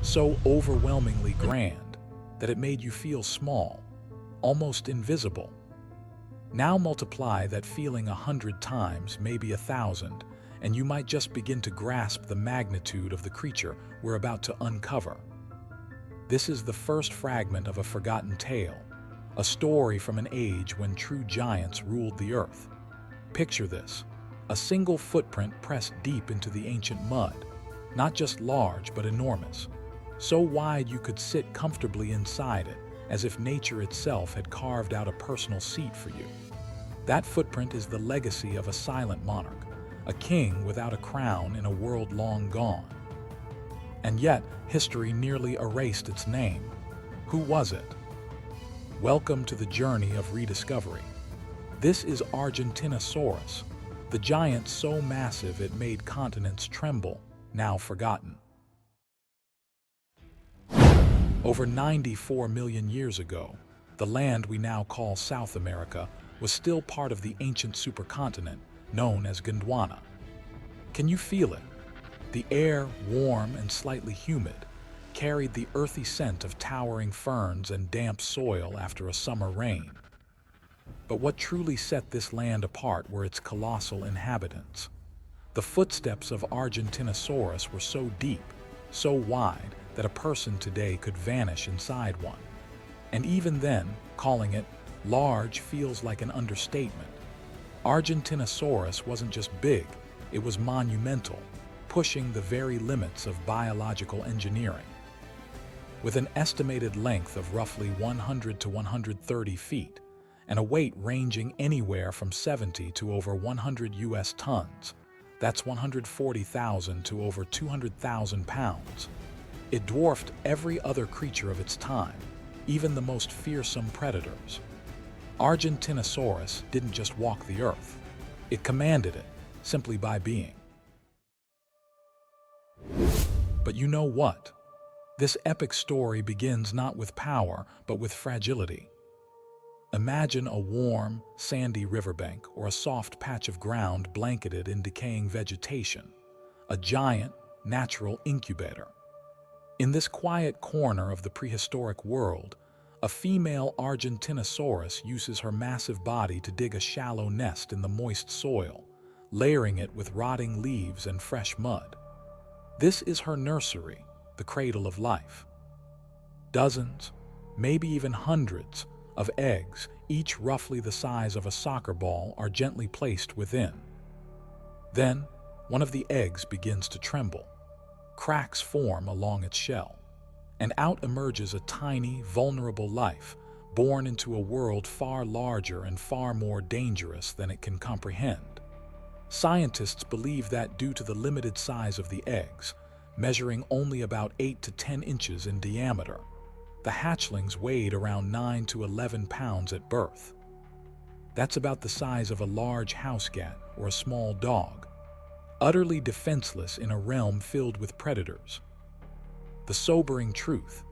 so overwhelmingly grand that it made you feel small, almost invisible. Now multiply that feeling 100 times, maybe 1,000, and you might just begin to grasp the magnitude of the creature we're about to uncover. This is the first fragment of a forgotten tale, a story from an age when true giants ruled the earth. Picture this, a single footprint pressed deep into the ancient mud, not just large but enormous, so wide you could sit comfortably inside it, as if nature itself had carved out a personal seat for you. That footprint is the legacy of a silent monarch, a king without a crown in a world long gone. And yet, history nearly erased its name. Who was it? Welcome to the journey of rediscovery. This is Argentinosaurus, the giant so massive it made continents tremble, now forgotten. Over 94 million years ago, the land we now call South America was still part of the ancient supercontinent known as Gondwana. Can you feel it? The air, warm and slightly humid, carried the earthy scent of towering ferns and damp soil after a summer rain. But what truly set this land apart were its colossal inhabitants. The footsteps of Argentinosaurus were so deep, so wide, that a person today could vanish inside one. And even then, calling it large feels like an understatement. Argentinosaurus wasn't just big, it was monumental, pushing the very limits of biological engineering. With an estimated length of roughly 100 to 130 feet, and a weight ranging anywhere from 70 to over 100 US tons, that's 140,000 to over 200,000 pounds, it dwarfed every other creature of its time, even the most fearsome predators. Argentinosaurus didn't just walk the earth, it commanded it, simply by being. But you know what? This epic story begins not with power, but with fragility. Imagine a warm, sandy riverbank or a soft patch of ground blanketed in decaying vegetation, a giant, natural incubator. In this quiet corner of the prehistoric world, a female Argentinosaurus uses her massive body to dig a shallow nest in the moist soil, layering it with rotting leaves and fresh mud. This is her nursery, the cradle of life. Dozens, maybe even hundreds, of eggs, each roughly the size of a soccer ball, are gently placed within. Then, one of the eggs begins to tremble. Cracks form along its shell, and out emerges a tiny, vulnerable life, born into a world far larger and far more dangerous than it can comprehend. Scientists believe that due to the limited size of the eggs, measuring only about 8 to 10 inches in diameter, the hatchlings weighed around 9 to 11 pounds at birth. That's about the size of a large house cat or a small dog, utterly defenseless in a realm filled with predators. The sobering truth,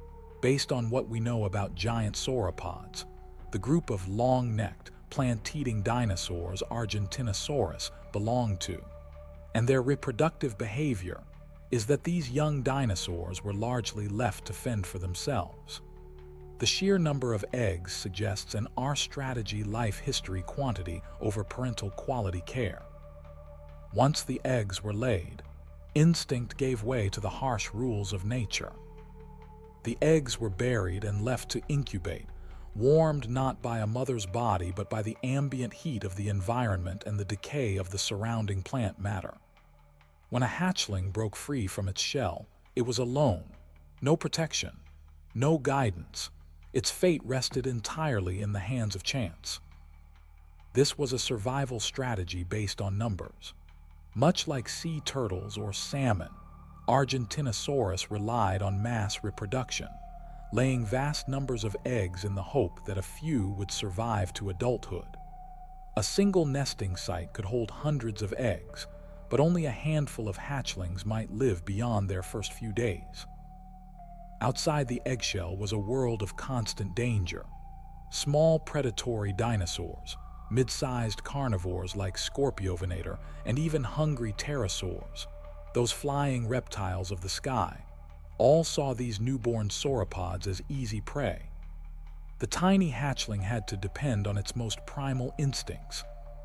based on what we know about giant sauropods, the group of long-necked, plant-eating dinosaurs Argentinosaurus belonged to, and their reproductive behavior, is that these young dinosaurs were largely left to fend for themselves. The sheer number of eggs suggests an R-strategy life history quantity over parental quality care. Once the eggs were laid, instinct gave way to the harsh rules of nature. The eggs were buried and left to incubate, warmed not by a mother's body but by the ambient heat of the environment and the decay of the surrounding plant matter. When a hatchling broke free from its shell, it was alone, no protection, no guidance. Its fate rested entirely in the hands of chance. This was a survival strategy based on numbers. Much like sea turtles or salmon, Argentinosaurus relied on mass reproduction, laying vast numbers of eggs in the hope that a few would survive to adulthood. A single nesting site could hold hundreds of eggs, but only a handful of hatchlings might live beyond their first few days. Outside the eggshell was a world of constant danger. Small predatory dinosaurs, mid-sized carnivores like Scorpiovenator, and even hungry pterosaurs, those flying reptiles of the sky, All saw these newborn sauropods as easy prey. The tiny hatchling had to depend on its most primal instincts: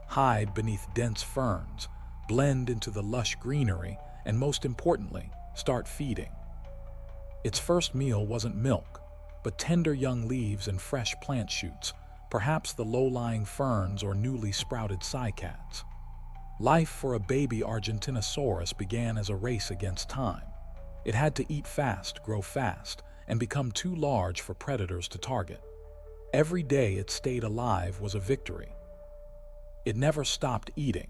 hide beneath dense ferns, blend into the lush greenery, and most importantly, start feeding. Its first meal wasn't milk, but tender young leaves and fresh plant shoots, perhaps the low-lying ferns or newly sprouted cycads. Life for a baby Argentinosaurus began as a race against time. It had to eat fast, grow fast, and become too large for predators to target. Every day it stayed alive was a victory. It never stopped eating.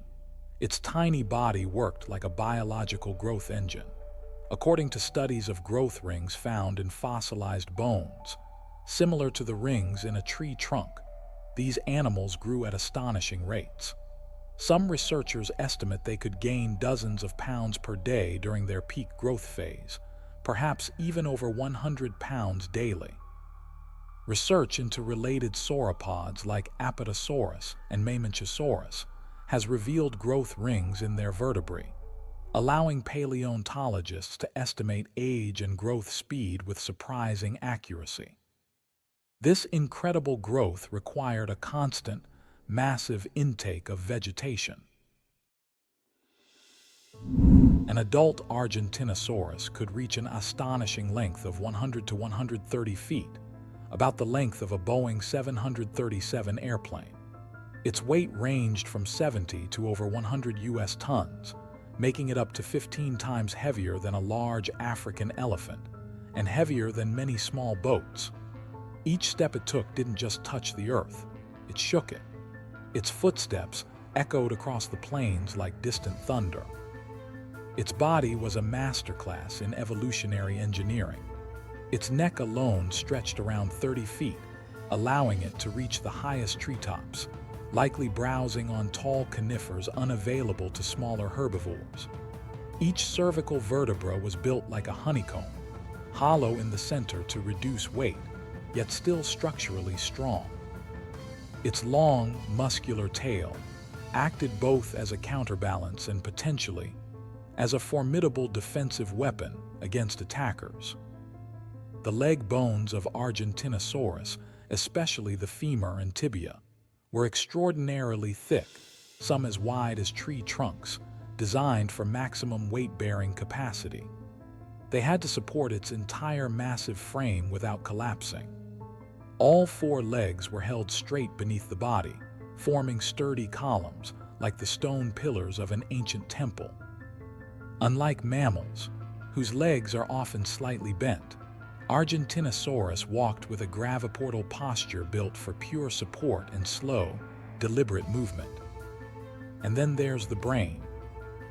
Its tiny body worked like a biological growth engine. According to studies of growth rings found in fossilized bones, similar to the rings in a tree trunk, these animals grew at astonishing rates. Some researchers estimate they could gain dozens of pounds per day during their peak growth phase, perhaps even over 100 pounds daily. Research into related sauropods like Apatosaurus and Mapusaurus has revealed growth rings in their vertebrae, allowing paleontologists to estimate age and growth speed with surprising accuracy. This incredible growth required a constant, massive intake of vegetation. An adult Argentinosaurus could reach an astonishing length of 100 to 130 feet, about the length of a Boeing 737 airplane. Its weight ranged from 70 to over 100 US tons, making it up to 15 times heavier than a large African elephant and heavier than many small boats. Each step it took didn't just touch the earth, it shook it. Its footsteps echoed across the plains like distant thunder. Its body was a masterclass in evolutionary engineering. Its neck alone stretched around 30 feet, allowing it to reach the highest treetops, likely browsing on tall conifers unavailable to smaller herbivores. Each cervical vertebra was built like a honeycomb, hollow in the center to reduce weight, yet still structurally strong. Its long, muscular tail acted both as a counterbalance and potentially as a formidable defensive weapon against attackers. The leg bones of Argentinosaurus, especially the femur and tibia, were extraordinarily thick, some as wide as tree trunks, designed for maximum weight-bearing capacity. They had to support its entire massive frame without collapsing. All four legs were held straight beneath the body, forming sturdy columns like the stone pillars of an ancient temple. Unlike mammals, whose legs are often slightly bent, Argentinosaurus walked with a graviportal posture built for pure support and slow, deliberate movement. And then there's the brain.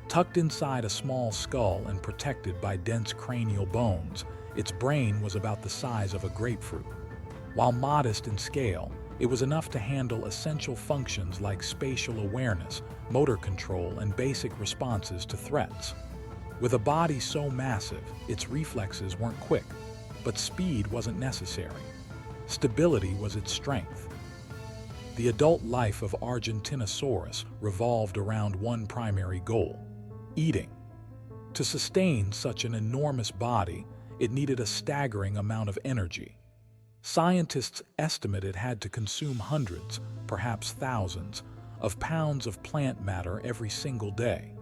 Tucked inside a small skull and protected by dense cranial bones, its brain was about the size of a grapefruit. While modest in scale, it was enough to handle essential functions like spatial awareness, motor control, and basic responses to threats. With a body so massive, its reflexes weren't quick, but speed wasn't necessary. Stability was its strength. The adult life of Argentinosaurus revolved around one primary goal: eating. To sustain such an enormous body, it needed a staggering amount of energy. Scientists estimate it had to consume hundreds, perhaps thousands, of pounds of plant matter every single day.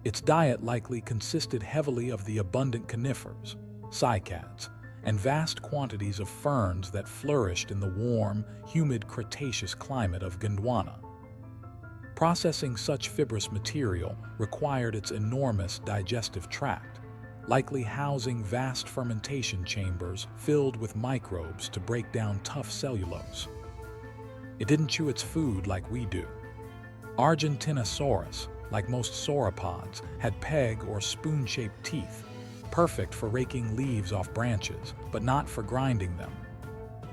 Its diet likely consisted heavily of the abundant conifers, cycads, and vast quantities of ferns that flourished in the warm, humid Cretaceous climate of Gondwana. Processing such fibrous material required its enormous digestive tract, likely housing vast fermentation chambers filled with microbes to break down tough cellulose. It didn't chew its food like we do. Argentinosaurus, like most sauropods, had peg or spoon-shaped teeth, perfect for raking leaves off branches, but not for grinding them.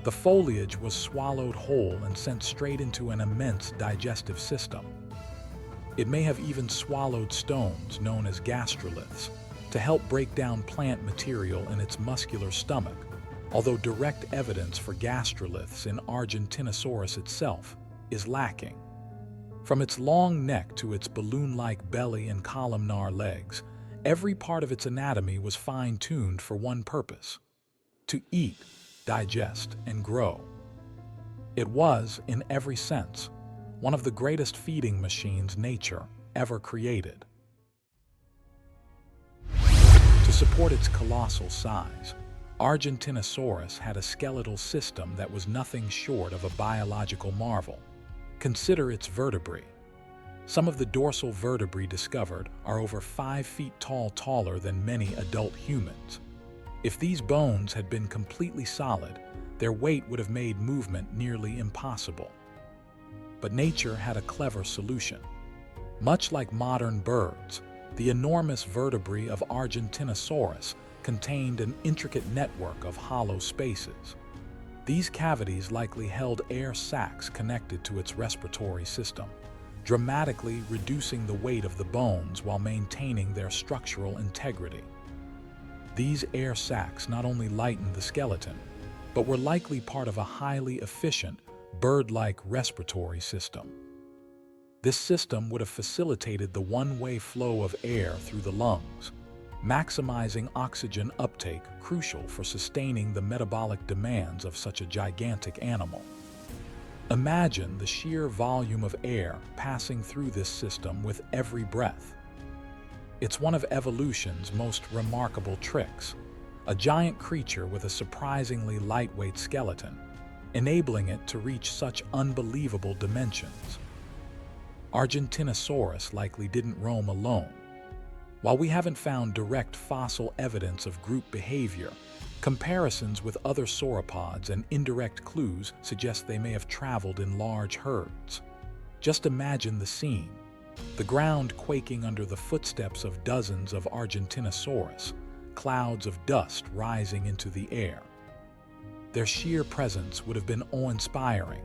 The foliage was swallowed whole and sent straight into an immense digestive system. It may have even swallowed stones, known as gastroliths, to help break down plant material in its muscular stomach, although direct evidence for gastroliths in Argentinosaurus itself is lacking. From its long neck to its balloon-like belly and columnar legs, Every part of its anatomy was fine-tuned for one purpose: to eat, digest, and grow. It was, in every sense, one of the greatest feeding machines nature ever created. To support its colossal size, Argentinosaurus had a skeletal system that was nothing short of a biological marvel. Consider its vertebrae. Some of the dorsal vertebrae discovered are over 5 feet tall, taller than many adult humans. If these bones had been completely solid, their weight would have made movement nearly impossible. But nature had a clever solution. Much like modern birds, the enormous vertebrae of Argentinosaurus contained an intricate network of hollow spaces. These cavities likely held air sacs connected to its respiratory system, dramatically reducing the weight of the bones while maintaining their structural integrity. These air sacs not only lightened the skeleton, but were likely part of a highly efficient, bird-like respiratory system. This system would have facilitated the one-way flow of air through the lungs, maximizing oxygen uptake crucial for sustaining the metabolic demands of such a gigantic animal. Imagine the sheer volume of air passing through this system with every breath. It's one of evolution's most remarkable tricks, a giant creature with a surprisingly lightweight skeleton, enabling it to reach such unbelievable dimensions. Argentinosaurus likely didn't roam alone. While we haven't found direct fossil evidence of group behavior, comparisons with other sauropods and indirect clues suggest they may have traveled in large herds. Just imagine the scene: the ground quaking under the footsteps of dozens of Argentinosaurus, clouds of dust rising into the air. Their sheer presence would have been awe-inspiring,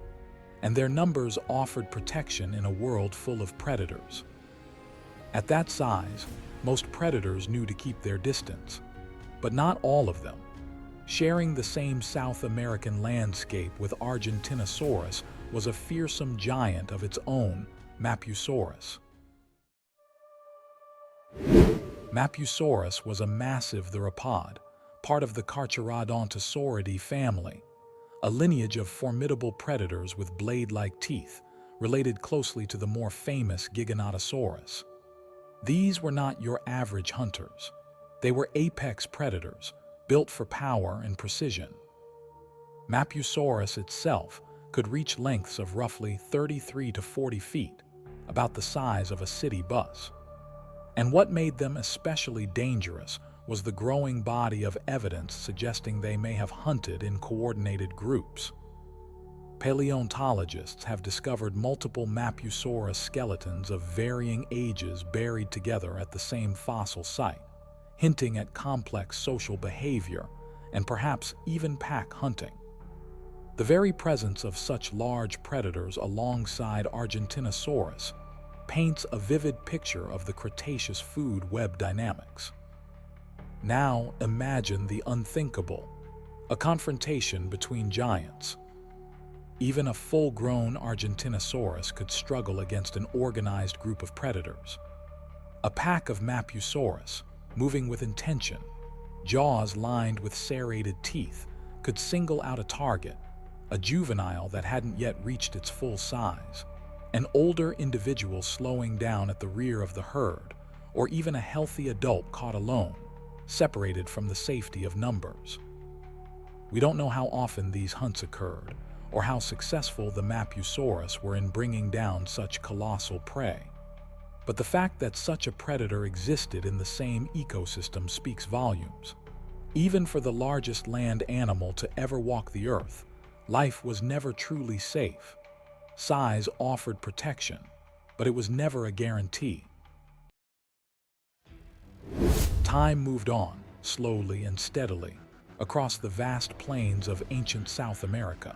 and their numbers offered protection in a world full of predators. At that size, most predators knew to keep their distance, but not all of them. Sharing the same South American landscape with Argentinosaurus was a fearsome giant of its own, Mapusaurus. Mapusaurus was a massive theropod, part of the Carcharodontosauridae family, a lineage of formidable predators with blade-like teeth, related closely to the more famous Giganotosaurus. These were not your average hunters. They were apex predators, built for power and precision. Mapusaurus itself could reach lengths of roughly 33 to 40 feet, about the size of a city bus. And what made them especially dangerous was the growing body of evidence suggesting they may have hunted in coordinated groups. Paleontologists have discovered multiple Mapusaurus skeletons of varying ages buried together at the same fossil site, hinting at complex social behavior and perhaps even pack hunting. The very presence of such large predators alongside Argentinosaurus paints a vivid picture of the Cretaceous food web dynamics. Now imagine the unthinkable, a confrontation between giants. Even a full-grown Argentinosaurus could struggle against an organized group of predators. A pack of Mapusaurus, moving with intention, jaws lined with serrated teeth, could single out a target, a juvenile that hadn't yet reached its full size, an older individual slowing down at the rear of the herd, or even a healthy adult caught alone, separated from the safety of numbers. We don't know how often these hunts occurred, or how successful the Mapusaurus were in bringing down such colossal prey. But the fact that such a predator existed in the same ecosystem speaks volumes. Even for the largest land animal to ever walk the earth, life was never truly safe. Size offered protection, but it was never a guarantee. Time moved on, slowly and steadily, across the vast plains of ancient South America.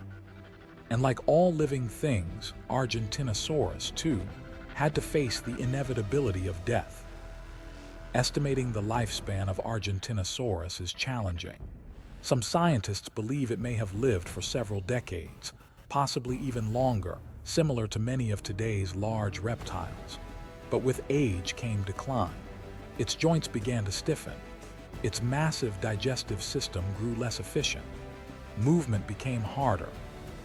And like all living things, Argentinosaurus, too, had to face the inevitability of death. Estimating the lifespan of Argentinosaurus is challenging. Some scientists believe it may have lived for several decades, possibly even longer, similar to many of today's large reptiles. But with age came decline. Its joints began to stiffen. Its massive digestive system grew less efficient. Movement became harder,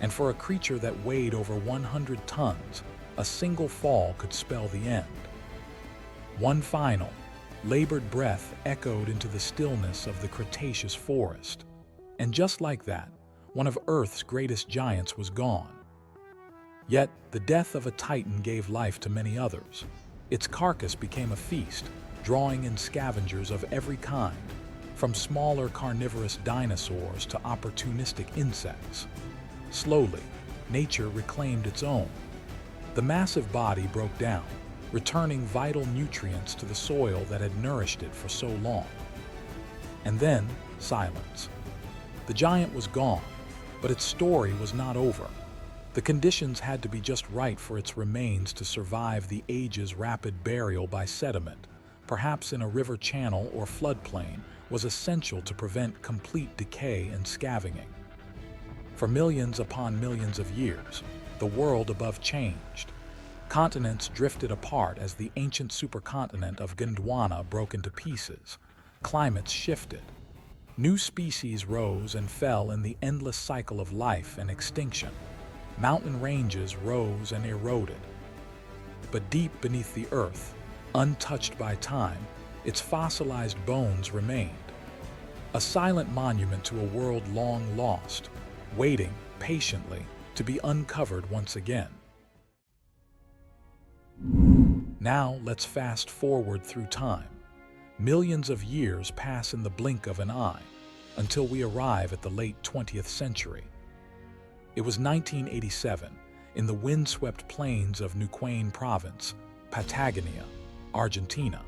and for a creature that weighed over 100 tons, a single fall could spell the end. One final, labored breath echoed into the stillness of the Cretaceous forest. And just like that, one of Earth's greatest giants was gone. Yet, the death of a titan gave life to many others. Its carcass became a feast, drawing in scavengers of every kind, from smaller carnivorous dinosaurs to opportunistic insects. Slowly, nature reclaimed its own. The massive body broke down, returning vital nutrients to the soil that had nourished it for so long. And then, silence. The giant was gone, but its story was not over. The conditions had to be just right for its remains to survive the age's rapid burial by sediment, perhaps in a river channel or floodplain, was essential to prevent complete decay and scavenging. For millions upon millions of years, the world above changed. Continents drifted apart as the ancient supercontinent of Gondwana broke into pieces. Climates shifted. New species rose and fell in the endless cycle of life and extinction. Mountain ranges rose and eroded. But deep beneath the earth, untouched by time, its fossilized bones remained. A silent monument to a world long lost, waiting patiently to be uncovered once again. Now let's fast forward through time. Millions of years pass in the blink of an eye, until we arrive at the late 20th century. It was 1987, in the windswept plains of Neuquén Province, Patagonia, Argentina.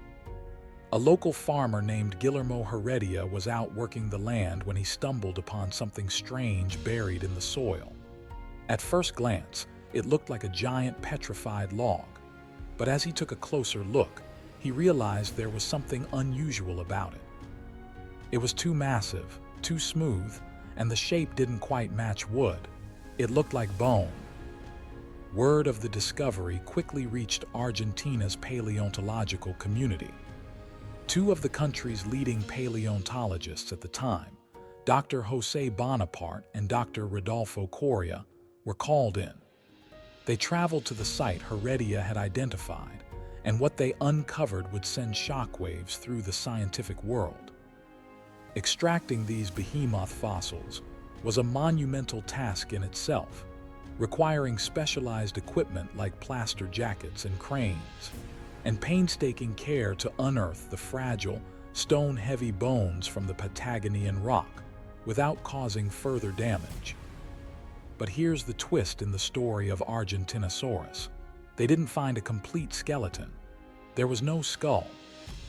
A local farmer named Guillermo Heredia was out working the land when he stumbled upon something strange buried in the soil. At first glance, it looked like a giant petrified log, but as he took a closer look, he realized there was something unusual about it. It was too massive, too smooth, and the shape didn't quite match wood. It looked like bone. Word of the discovery quickly reached Argentina's paleontological community. Two of the country's leading paleontologists at the time, Dr. José Bonaparte and Dr. Rodolfo Coria, were called in. They traveled to the site Heredia had identified, and what they uncovered would send shockwaves through the scientific world. Extracting these behemoth fossils was a monumental task in itself, requiring specialized equipment like plaster jackets and cranes, and painstaking care to unearth the fragile, stone-heavy bones from the Patagonian rock without causing further damage. But here's the twist in the story of Argentinosaurus. They didn't find a complete skeleton. There was no skull,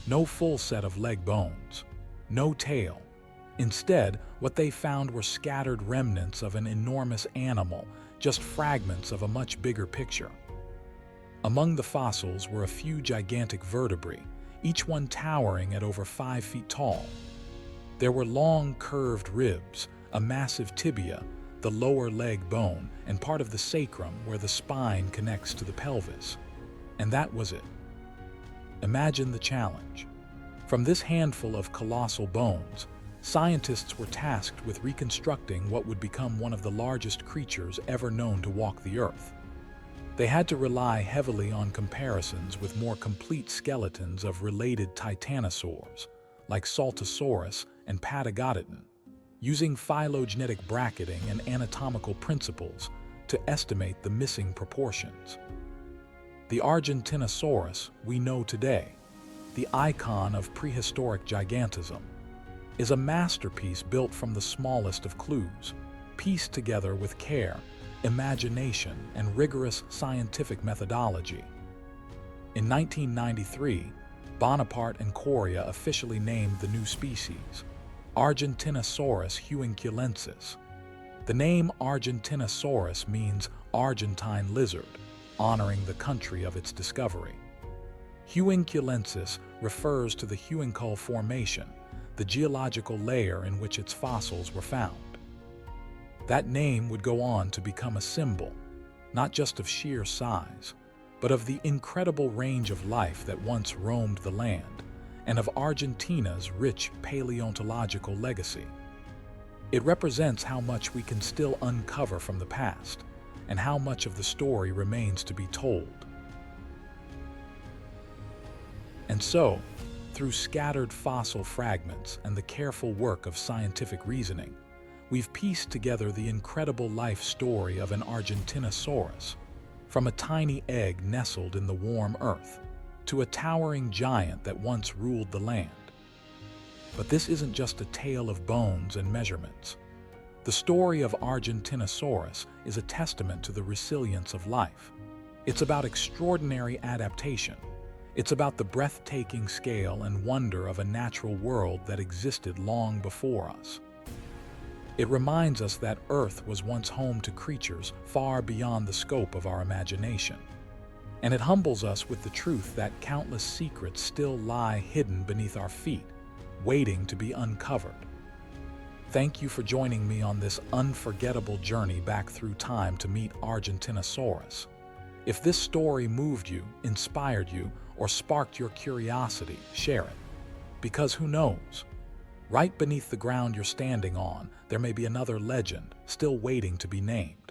no full set of leg bones, no tail. Instead, what they found were scattered remnants of an enormous animal, just fragments of a much bigger picture. Among the fossils were a few gigantic vertebrae, each one towering at over 5 feet tall. There were long, curved ribs, a massive tibia, the lower leg bone, and part of the sacrum where the spine connects to the pelvis. And that was it. Imagine the challenge. From this handful of colossal bones, scientists were tasked with reconstructing what would become one of the largest creatures ever known to walk the earth. They had to rely heavily on comparisons with more complete skeletons of related titanosaurs, like Saltosaurus and Patagodon, using phylogenetic bracketing and anatomical principles to estimate the missing proportions. The Argentinosaurus we know today, the icon of prehistoric gigantism, is a masterpiece built from the smallest of clues, pieced together with care, imagination, and rigorous scientific methodology. In 1993, Bonaparte and Coria officially named the new species, Argentinosaurus huinculensis. The name Argentinosaurus means Argentine lizard, honoring the country of its discovery. Huinculensis refers to the Huincul Formation, the geological layer in which its fossils were found. That name would go on to become a symbol, not just of sheer size, but of the incredible range of life that once roamed the land, and of Argentina's rich paleontological legacy. It represents how much we can still uncover from the past, and how much of the story remains to be told. And so, through scattered fossil fragments and the careful work of scientific reasoning, we've pieced together the incredible life story of an Argentinosaurus, from a tiny egg nestled in the warm earth to a towering giant that once ruled the land. But this isn't just a tale of bones and measurements. The story of Argentinosaurus is a testament to the resilience of life. It's about extraordinary adaptation. It's about the breathtaking scale and wonder of a natural world that existed long before us. It reminds us that Earth was once home to creatures far beyond the scope of our imagination. And it humbles us with the truth that countless secrets still lie hidden beneath our feet, waiting to be uncovered. Thank you for joining me on this unforgettable journey back through time to meet Argentinosaurus. If this story moved you, inspired you, or sparked your curiosity, share it. Because who knows? Right beneath the ground you're standing on, there may be another legend still waiting to be named.